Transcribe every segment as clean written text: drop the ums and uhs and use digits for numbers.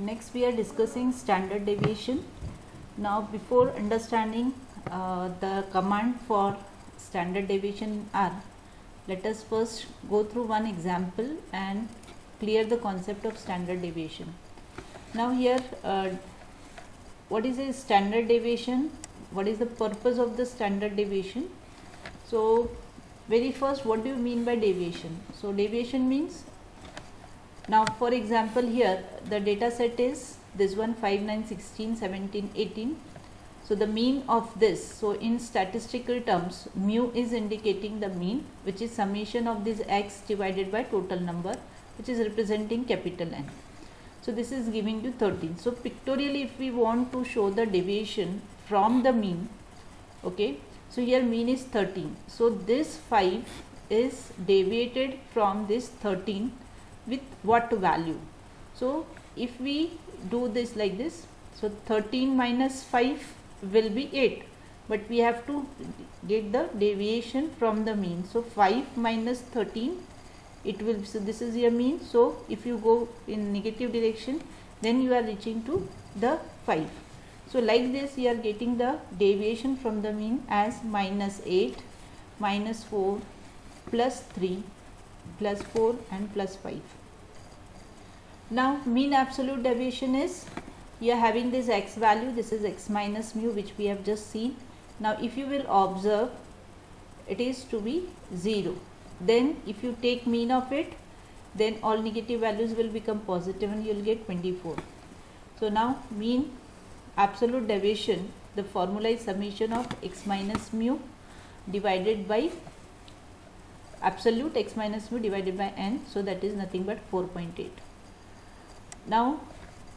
Next we are discussing standard deviation. Now before understanding the command for standard deviation R, let us first go through one example and clear the concept of standard deviation. Now here what is a standard deviation? What is the purpose of the standard deviation? So very first, what do you mean by deviation? So deviation means, now for example here the data set is this one 5, 9, 16, 17, 18. So the mean of this, so in statistical terms mu is indicating the mean, which is summation of this x divided by total number, which is representing capital N. So this is giving you 13. So pictorially if we want to show the deviation from the mean, okay, so here mean is 13. So this 5 is deviated from this 13 with what value? So if we do this like this, so 13 minus 5 will be 8, but we have to get the deviation from the mean. So 5 minus 13, it will, so this is your mean. So if you go in negative direction, then you are reaching to the 5. So like this you are getting the deviation from the mean as minus 8, minus 4, plus 3, plus 4 and plus 5. Now mean absolute deviation is, you are having this x value, this is x minus mu, which we have just seen. Now if you will observe, it is to be 0. Then if you take mean of it, then all negative values will become positive and you will get 24. So now mean absolute deviation, the formula is summation of x minus mu divided by absolute x minus mu divided by n, so that is nothing but 4.8. Now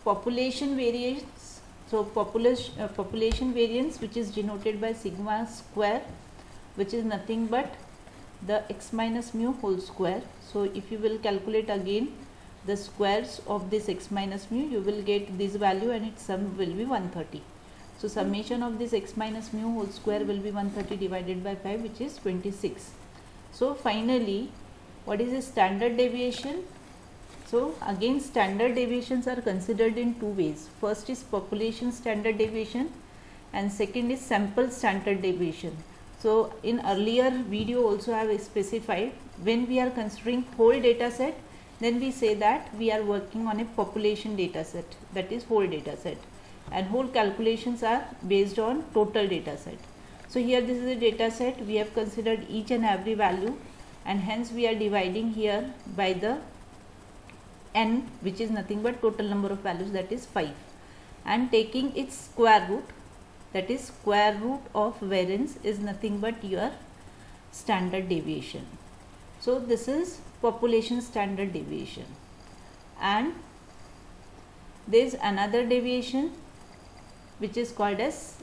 population variance, so population variance, which is denoted by sigma square, which is nothing but the x minus mu whole square. So if you will calculate again the squares of this x minus mu, you will get this value and its sum will be 130. So summation of this x minus mu whole square will be 130 divided by 5, which is 26. So finally, what is a standard deviation? So again standard deviations are considered in two ways. First is population standard deviation and second is sample standard deviation. So in earlier video also I have specified, when we are considering whole data set, then we say that we are working on a population data set, that is whole data set, and whole calculations are based on total data set. So here this is a data set, we have considered each and every value, and hence we are dividing here by the n, which is nothing but total number of values, that is 5, and taking its square root, that is square root of variance, is nothing but your standard deviation. So this is population standard deviation. And there is another deviation which is called as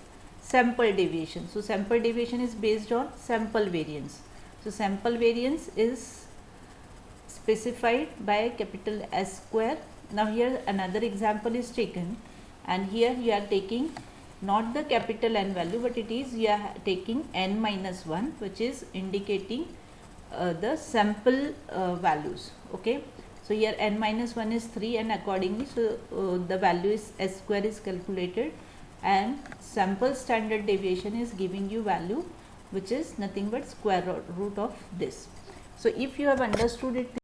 sample deviation. So sample deviation is based on sample variance. So sample variance is specified by capital S square. Now here another example is taken, and here you are taking not the capital N value, but it is you are taking n minus 1, which is indicating the sample values. Okay, so here n minus 1 is 3, and accordingly so the value is S square is calculated, and sample standard deviation is giving you value which is nothing but square root of this. So if you have understood it